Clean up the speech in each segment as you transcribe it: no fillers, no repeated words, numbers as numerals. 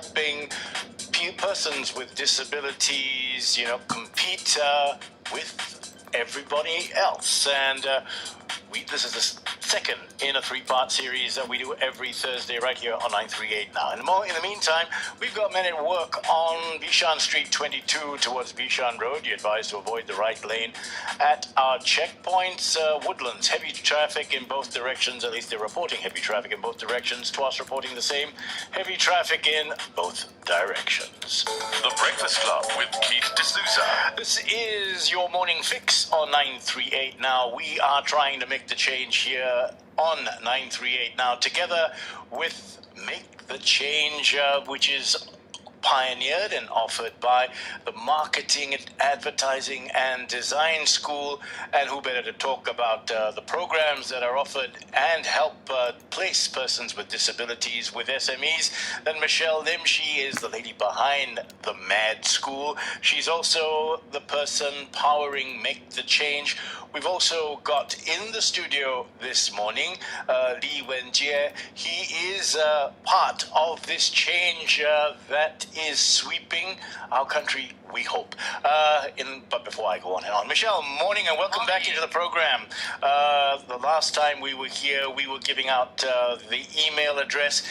helping persons with disabilities, compete with everybody else. And this is the second in a three-part series that we do every Thursday right here on 938 now. In the meantime, we've got men at work on Bishan Street 22 towards Bishan Road. You're advised to avoid the right lane at our checkpoints. Woodlands, heavy traffic in both directions. At least they're reporting heavy traffic in both directions. Tuas reporting the same. Heavy traffic in both directions. The Breakfast Club with Keith D'Souza. This is your morning fix on 938 now. We are trying to make the change here on 938 now, together with Make the Change, which is pioneered and offered by the Marketing, Advertising and Design School. And who better to talk about the programs that are offered and help place persons with disabilities with SMEs than Michelle Lim. She is the lady behind the MAD School. She's also the person powering Make the Change. We've also got in the studio this morning Lee Wenjie. He is part of this change that is sweeping our country, we hope. But before I go on and on, Michelle, morning and welcome back into the program. The last time we were here, we were giving out the email address,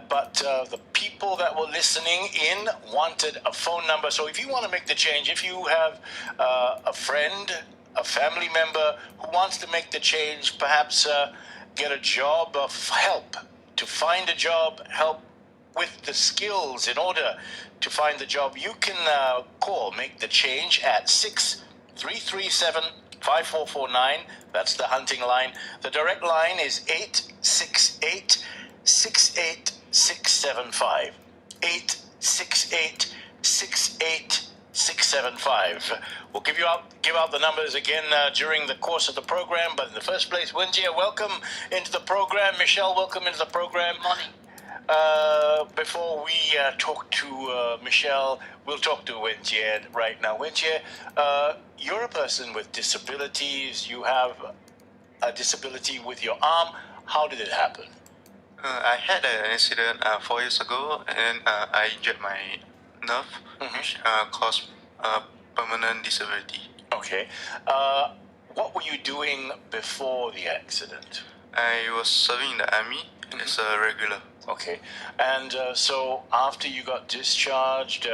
but the people that were listening in wanted a phone number. So if you want to make the change, if you have a friend, a family member who wants to make the change, perhaps get a job, help to find a job, help with the skills in order to find the job, you can call Make the Change at 6337-5449. That's the hunting line. The direct line is 868-68675. 868-68675. We'll give out the numbers again during the course of the program, but in the first place, Wenjie, welcome into the program. Michelle, welcome into the program. Morning. Before we talk to Michelle, we'll talk to Wenjie right now. Wenjie, you're a person with disabilities. You have a disability with your arm. How did it happen? I had an accident 4 years ago, and I injured my nerve, which caused permanent disability. Okay. What were you doing before the accident? I was serving in the army as a regular. Okay. And so after you got discharged,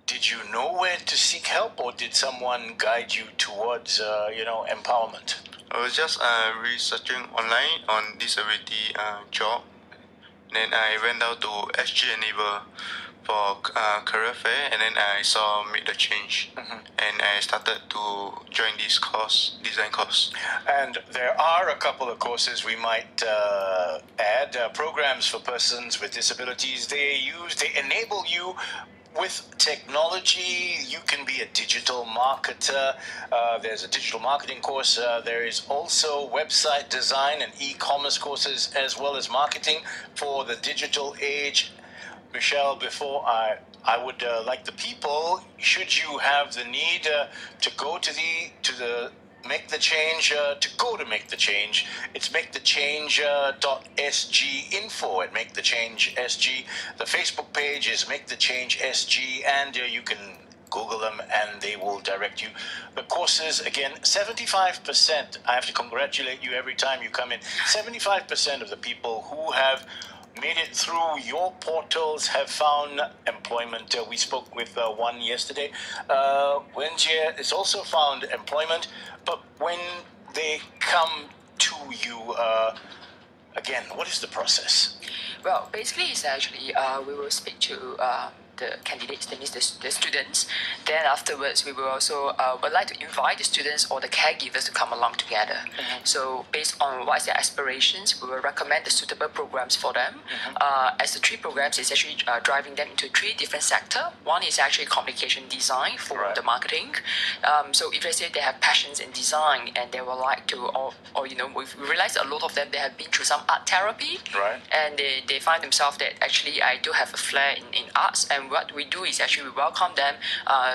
did you know where to seek help, or did someone guide you towards, empowerment? I was just researching online on disability job. Then I went down to SG Enable for career fair, and then I saw Make the Change, and I started to join this course, design course. And there are a couple of courses we might add, programs for persons with disabilities. They enable you with technology. You can be a digital marketer. There's a digital marketing course. There is also website design and e-commerce courses, as well as marketing for the digital age. Michelle, before I would like the people, should you have the need to go to the Make the Change, to go to Make the Change, it's makethechange.sg, info at Make the Change SG. The Facebook page is Make the Change SG, and you can Google them and they will direct you. The courses, again, 75%, I have to congratulate you every time you come in, 75% of the people who have made it through your portals have found employment. We spoke with one yesterday. Wenjie has also found employment, but when they come to you, again, what is the process? Well, basically, it's actually we will speak to the candidates, that means the students. Then afterwards, we will also would like to invite the students or the caregivers to come along together. So based on what's their aspirations, we will recommend the suitable programs for them. As the three programs is actually driving them into three different sectors. One is actually communication design for the marketing. So if let's say they have passions in design and they would like to, or we realize a lot of them, they have been through some art therapy, and they find themselves that actually I do have a flair in arts, and what we do is actually we welcome them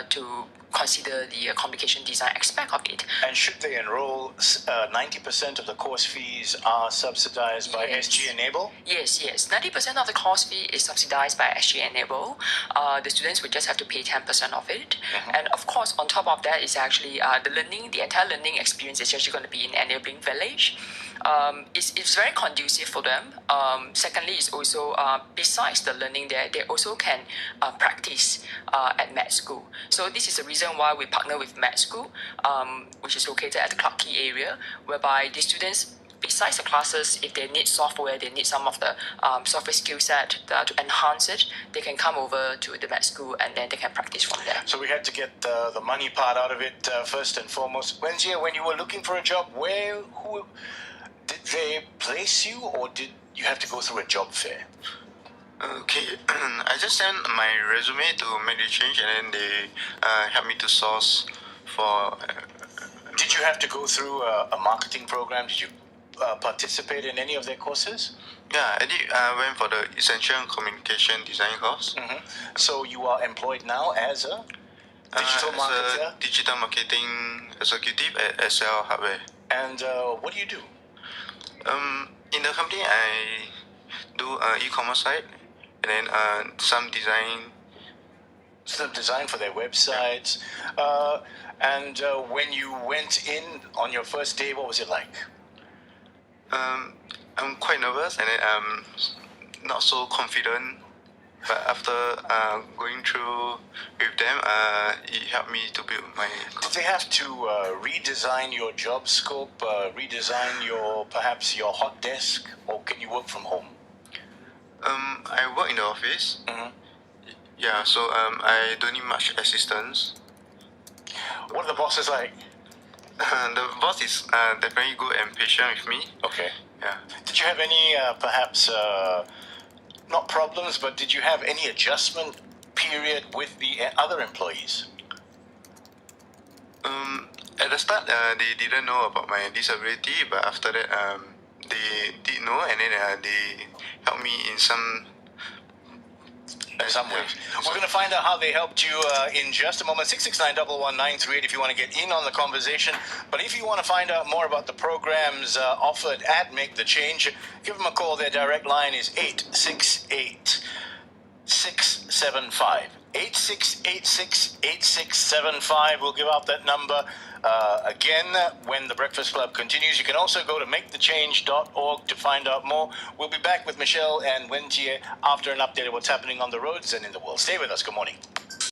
to consider the communication design aspect of it. And should they enroll, 90% of the course fees are subsidized by Yes. SG Enable? Yes. 90% of the course fee is subsidized by SG Enable. The students would just have to pay 10% of it. And of course, on top of that is actually the entire learning experience is actually going to be in Enabling Village. It's very conducive for them. Secondly, it's also, besides the learning there, they also can practice at med school. So this is the reason why we partner with med school, which is located at the Clarke Quay area, whereby the students, besides the classes, if they need software, they need some of the software skill set to enhance it, they can come over to the med school and then they can practice from there. So we had to get the money part out of it first and foremost. Wenjie, when you were looking for a job, who did they place you, or did you have to go through a job fair? Okay, I just sent my resume to make the change, and then they helped me to source for. Did you have to go through a marketing program? Did you participate in any of their courses? Yeah, I did. Went for the essential communication design course. So you are employed now as a digital as marketer? a digital marketing executive at SL Hardware. And what do you do? In the company, I do e-commerce site, and then some design. Some design for their websites. And when you went in on your first day, what was it like? I'm quite nervous, and then I'm not so confident. But after going through with them, it helped me to build my. Did they have to redesign your job scope, redesign perhaps your hot desk, or can you work from home? I work in the office. Yeah, so I don't need much assistance. What are the bosses like? The boss is definitely good and patient with me. Okay. Yeah. Did you have any perhaps not problems, but did you have any adjustment period with the other employees? At the start, they didn't know about my disability, but after that, they did know, and then they helped me in some ways. We're going to find out how they helped you in just a moment. 669-11938 if you want to get in on the conversation. But if you want to find out more about the programs offered at Make the Change, give them a call. Their direct line is 868-675. 8686-8675. We'll give out that number again when the Breakfast Club continues. You can also go to makethechange.org to find out more. We'll be back with Michelle and Wenjie after an update of what's happening on the roads and in the world. Stay with us. Good morning.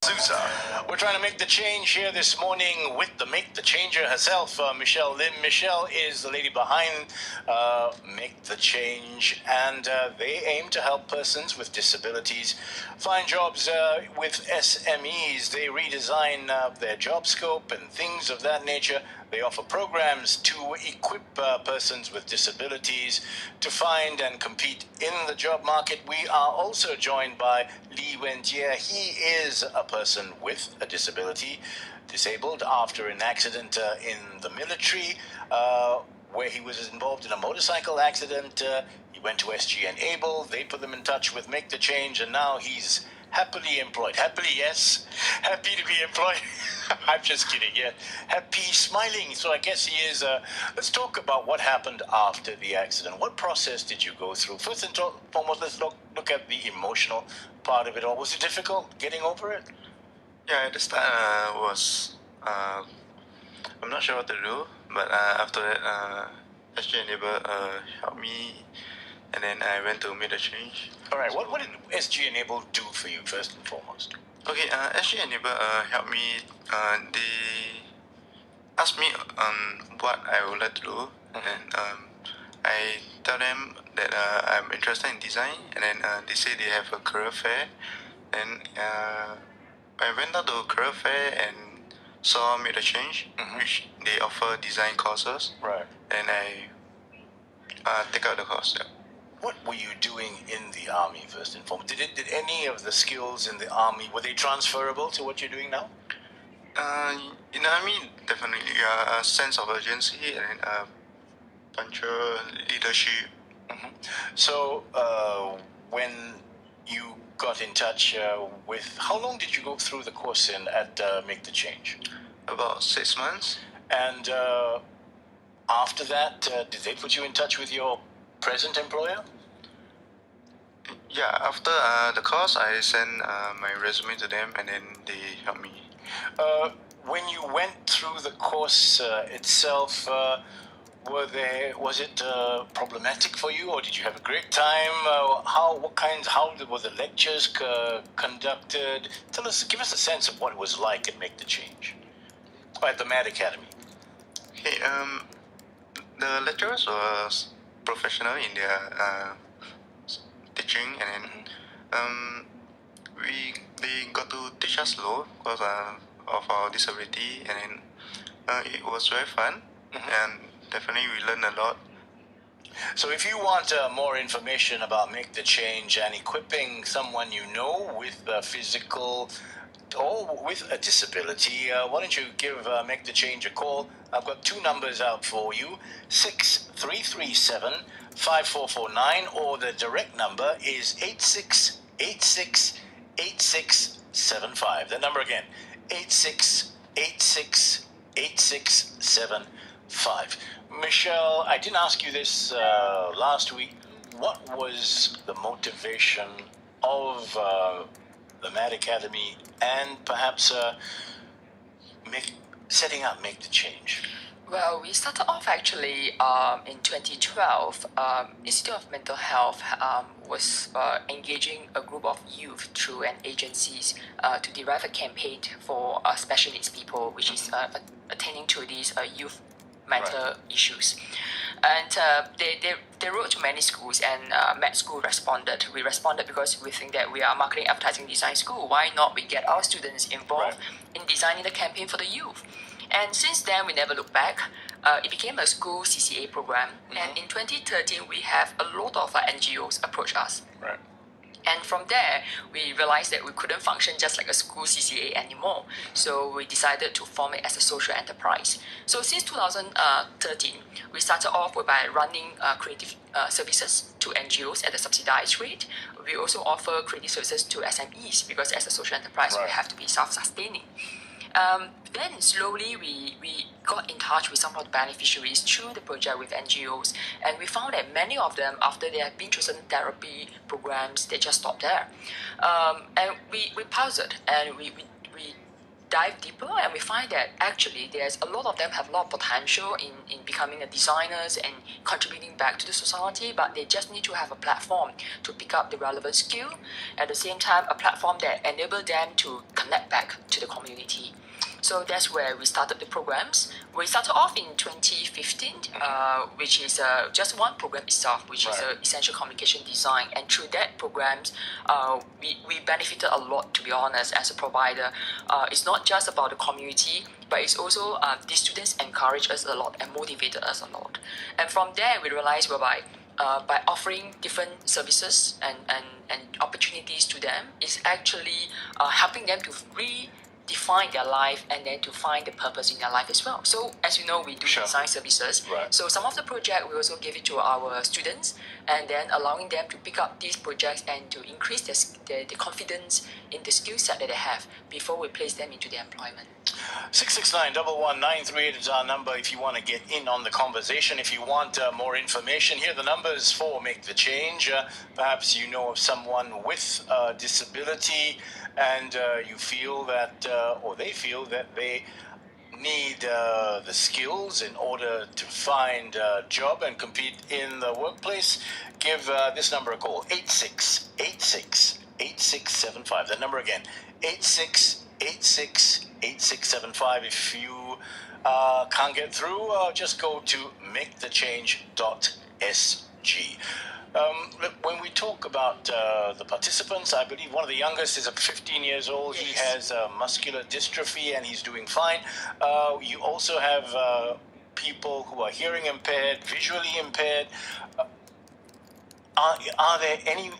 Sousa. We're trying to make the change here this morning with the Make the Changer herself, Michelle Lim. Michelle is the lady behind Make the Change, and they aim to help persons with disabilities find jobs with SMEs. They redesign their job scope and things of that nature. They offer programs to equip persons with disabilities to find and compete in the job market. We are also joined by Lee Wenjie. He is a person with a disability, disabled after an accident in the military, where he was involved in a motorcycle accident. He went to SG Enable. They put them in touch with Make the Change, and now he's happily employed. Happily, yes. Happy to be employed. I'm just kidding, yeah. Happy, smiling. So I guess he is. Let's talk about what happened after the accident. What process did you go through? First and foremost, let's look at the emotional part of it all. Was it difficult getting over it? Yeah, at the start was I'm not sure what to do, but after that, SG Enable helped me, and then I went to Make the Change. All right, what did SG Enable do for you first and foremost? Okay, SG Enable helped me. They asked me what I would like to do, and I tell them that I'm interested in design, and then they say they have a career fair, and I went down to a career fair and saw Make the Change, which they offer design courses, Right. and I take out the course. Yeah. What were you doing in the army first and foremost? Did any of the skills in the army, were they transferable to what you're doing now? In the army, definitely a sense of urgency and punctual leadership. So when you got in touch with. How long did you go through the course at Make the Change? About 6 months. And after that, did they put you in touch with your present employer? Yeah, after the course, I sent my resume to them, and then they helped me. When you went through the course itself, was it problematic for you, or did you have a great time? How were the lectures conducted? Give us a sense of what it was like at Make the Change, or at the Mad Academy. Hey, the lecturers was professional in their teaching, and then they got to teach us law because of our disability, and then it was very fun, and definitely we learned a lot. So if you want more information about Make the Change and equipping someone you know with physical or with a disability, why don't you give Make the Change a call? I've got two numbers out for you, 6337-5449, or the direct number is 8686-8675. The number again, 8686-8675. Michelle, I didn't ask you this last week. What was the motivation of the Mad Academy and perhaps setting up Make the Change? Well, we started off actually in 2012. Institute of Mental Health was engaging a group of youth through an agencies to derive a campaign for special needs people, which is attending to these youth mental issues. And they wrote to many schools, and Med School responded. We responded because we think that we are marketing, advertising, design school. Why not we get our students involved in designing the campaign for the youth? And since then, we never looked back. It became a school CCA program, and in 2013, we have a lot of NGOs approach us. Right. And from there, we realized that we couldn't function just like a school CCA anymore. So we decided to form it as a social enterprise. So since 2013, we started off by running creative services to NGOs at a subsidized rate. We also offer creative services to SMEs because as a social enterprise, we have to be self-sustaining. Then slowly we got in touch with some of the beneficiaries through the project with NGOs, and we found that many of them, after they have been through certain therapy programs, they just stopped there. And we puzzled, and we dive deeper, and we find that actually there's a lot of them have a lot of potential in becoming a designers and contributing back to the society, but they just need to have a platform to pick up the relevant skill. At the same time, a platform that enable them to connect back to the community. So that's where we started the programs. We started off in 2015, which is just one program itself, which is essential communication design. And through that programs, we benefited a lot, to be honest, as a provider. It's not just about the community, but it's also the students encourage us a lot and motivated us a lot. And from there, we realized by offering different services and opportunities to them, is actually helping them to define their life and then to find the purpose in their life as well. So as you know, we do design services. So some of the project we also give it to our students, and then allowing them to pick up these projects and to increase the confidence in the skill set that they have before we place them into the employment. 669-11938 is our number if you want to get in on the conversation. If you want more information, here are the numbers for Make the Change. Perhaps you know of someone with a disability, and you feel that, or they feel that they need the skills in order to find a job and compete in the workplace. Give this number a call, 8686-8675. That number again, 8686-8675. If you can't get through, just go to makethechange.sg. When we talk about the participants, I believe one of the youngest is 15 years old. He has muscular dystrophy and he's doing fine. You also have people who are hearing impaired, visually impaired.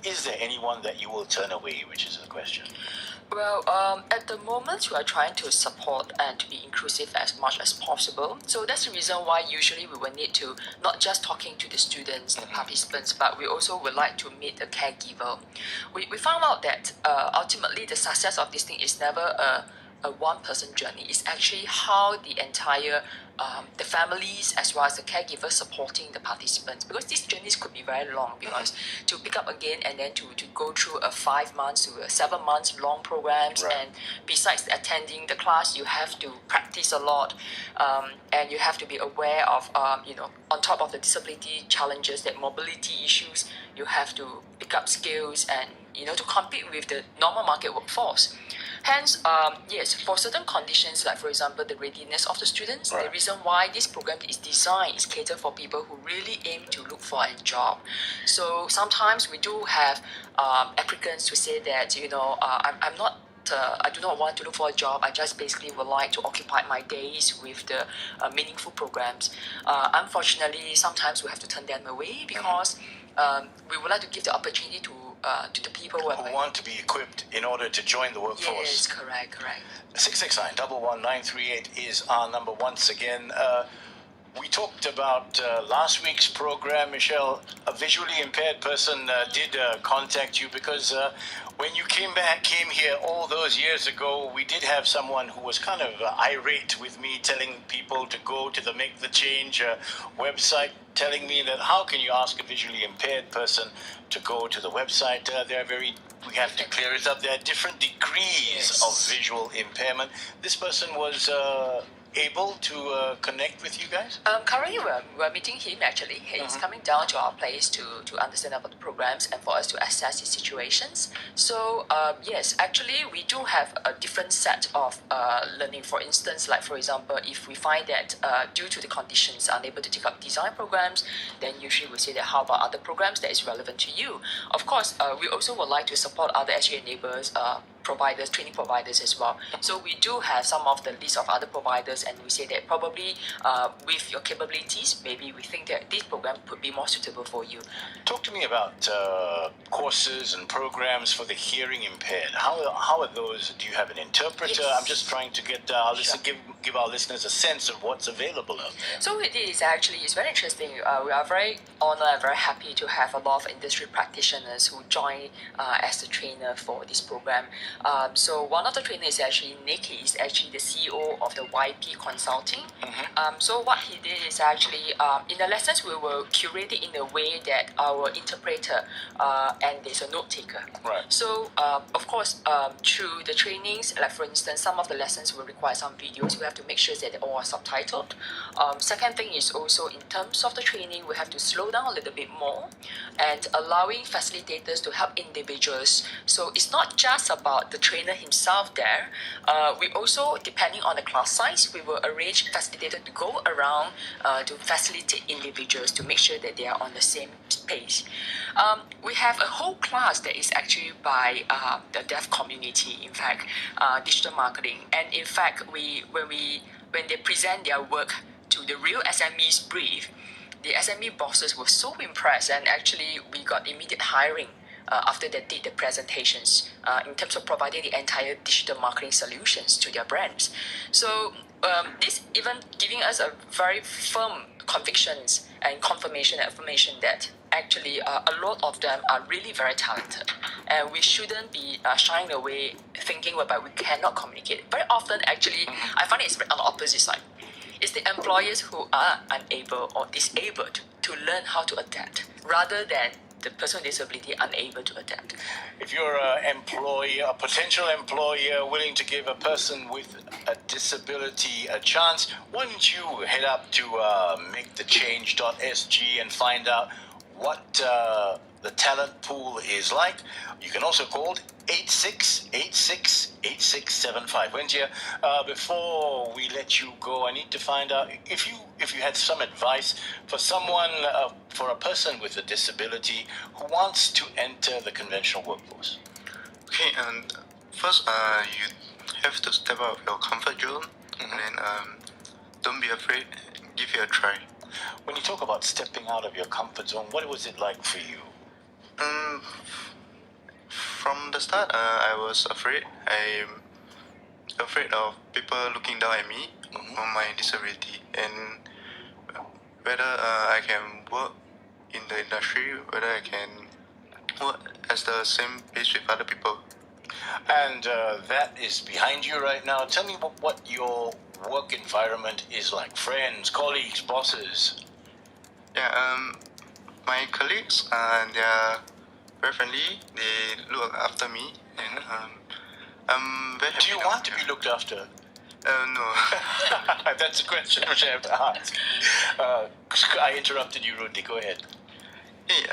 Is there anyone that you will turn away, which is the question? Well, at the moment, we are trying to support and to be inclusive as much as possible. So that's the reason why usually we will need to not just talking to the students, the participants, but we also would like to meet the caregiver. We found out that ultimately the success of this thing is never a one-person journey. It's actually how the entire the families as well as the caregivers supporting the participants, because these journeys could be very long, because to pick up again and then to go through a 5 months to a 7 months long programs, Right. and besides attending the class you have to practice a lot, and you have to be aware of on top of the disability challenges, that mobility issues, you have to pick up skills and to compete with the normal market workforce. Hence, yes, for certain conditions, like for example the readiness of the students, Right. the reason why this program is designed is catered for people who really aim to look for a job. So sometimes we do have applicants who say that I'm not. I do not want to look for a job. I just basically would like to occupy my days with the meaningful programs. Unfortunately, sometimes we have to turn them away because we would like to give the opportunity to the people who Who want to be equipped in order to join the workforce. Yes, correct. 669-11938 is our number once again. We talked about last week's program, Michelle. A visually impaired person did contact you because when you came here all those years ago, we did have someone who was kind of irate with me, telling people to go to the Make the Change website, telling me that how can you ask a visually impaired person to go to the website? We have to clear it up. There are different degrees of visual impairment. This person was able to connect with you guys? Currently, we're meeting him actually. He's coming down to our place to understand about the programs and for us to assess his situations. So, yes, actually, we do have a different set of learning. For instance, like for example, if we find that due to the conditions unable to take up design programs, then usually we say that how about other programs that is relevant to you? Of course, we also would like to support other SG enablers, providers, training providers as well. So we do have some of the list of other providers, and we say that probably with your capabilities, maybe we think that this program could be more suitable for you. Talk to me about courses and programs for the hearing impaired. How are those? Do you have an interpreter? Yes. I'm just trying to get give our listeners a sense of what's available out there. So it is actually, it's very interesting. We are very honored and very happy to have a lot of industry practitioners who join as the trainer for this program. So one of the trainers is actually Nick. He's actually the CEO of the YP Consulting. So what he did is actually in the lessons we will curate it in a way that our interpreter and there's a note taker. Right. So of course through the trainings, like for instance, some of the lessons will require some videos. We have to make sure that they all are subtitled. Second thing is also in terms of the training, we have to slow down a little bit more and allowing facilitators to help individuals. So it's not just about the trainer himself there. We also, depending on the class size, we will arrange facilitator to go around to facilitate individuals to make sure that they are on the same page. We have a whole class that is actually by the deaf community, in fact, digital marketing. And in fact, when they present their work to the real SMEs brief, the SME bosses were so impressed, and actually we got immediate hiring after they did the presentations in terms of providing the entire digital marketing solutions to their brands. So this even giving us a very firm convictions and confirmation and affirmation that actually a lot of them are really very talented, and we shouldn't be shying away thinking whereby we cannot communicate. Very often actually I find it's on the opposite side. It's the employers who are unable or disabled to learn how to adapt rather than the person with disability unable to adapt. If you're a potential employer willing to give a person with a disability a chance, why don't you head up to makethechange.sg and find out what the talent pool is like. You can also call 8686-8675. Wenjia, before we let you go, I need to find out if you had some advice for someone, for a person with a disability who wants to enter the conventional workforce. Okay, and first, you have to step out of your comfort zone, and then don't be afraid. Give it a try. When you talk about stepping out of your comfort zone, what was it like for you? from the start, I was afraid. I'm afraid of people looking down at me on my disability and whether I can work in the industry, whether I can work as the same pace with other people. And that is behind you right now. Tell me what your work environment is like. Friends, colleagues, bosses. Yeah, my colleagues, they are very friendly. They look after me, and I'm very happy. Do you now. want to be looked after? No. That's a question which I have to ask. I interrupted you rudely. Go ahead. Hey,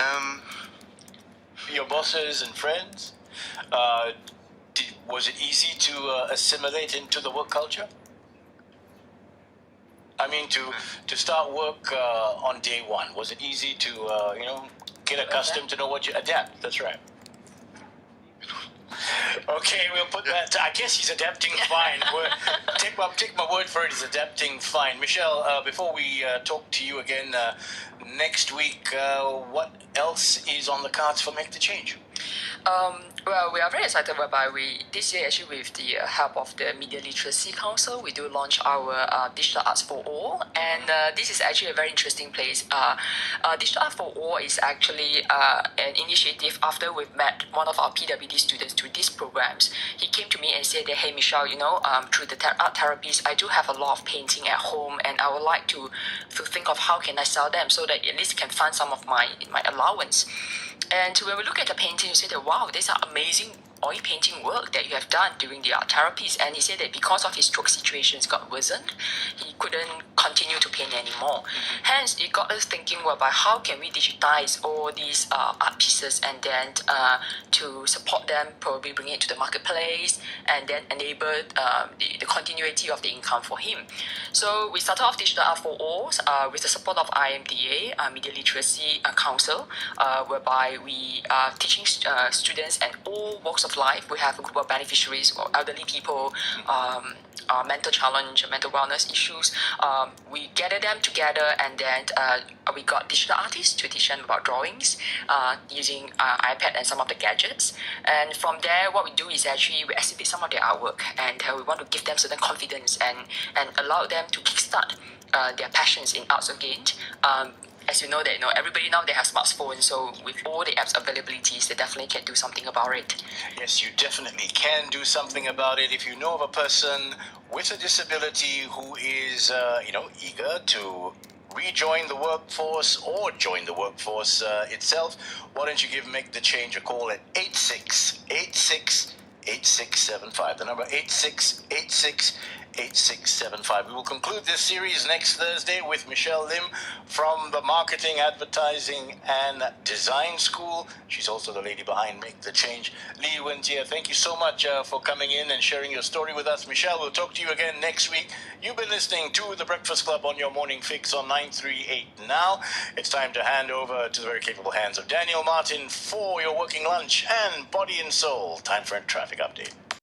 Your bosses and friends, was it easy to assimilate into the work culture? I mean, to start work on day one, was it easy to get accustomed to know what you adapt? That's right. Okay, we'll put that. I guess he's adapting fine. Take my word for it. He's adapting fine. Michelle, before we talk to you again next week, what else is on the cards for Make the Change? Well, we are very excited whereby this year actually with the help of the Media Literacy Council, we do launch our Digital Arts for All, and this is actually a very interesting place. Digital Art for All is actually an initiative after we've met one of our PWD students through these programs. He came to me and said that, hey Michelle, through the art therapies, I do have a lot of painting at home and I would like to think of how can I sell them so that at least can fund some of my allowance. And when we look at the painting, we say that, wow, these are amazing oil painting work that you have done during the art therapies. And he said that because of his stroke situations got worsened, he couldn't continue to paint anymore. Hence, it got us thinking about how can we digitize all these art pieces and then to support them, probably bring it to the marketplace and then enable the continuity of the income for him. So we started off Digital Art for All with the support of IMDA, Media Literacy Council, whereby we are teaching students and all walks of life. We have a group of beneficiaries, or elderly people, mental challenge, mental wellness issues. We gather them together and then we got digital artists to teach them about drawings using iPad and some of the gadgets. And from there, what we do is actually we exhibit some of their artwork and we want to give them certain confidence and allow them to kickstart their passions in arts again. As you know that everybody now they have smartphones, so with all the apps availabilities, they definitely can do something about it. Yes, you definitely can do something about it. If you know of a person with a disability who is, eager to rejoin the workforce or join the workforce itself, why don't you Make the Change a call at 8676. The number 8676. We will conclude this series next Thursday with Michelle Lim from the Marketing, Advertising and Design School. She's also the lady behind Make the Change. Lee Wenjie, thank you so much for coming in and sharing your story with us. Michelle, we'll talk to you again next week. You've been listening to The Breakfast Club on your morning fix on 938 now. It's time to hand over to the very capable hands of Daniel Martin for your working lunch and body and soul. Time for a traffic update.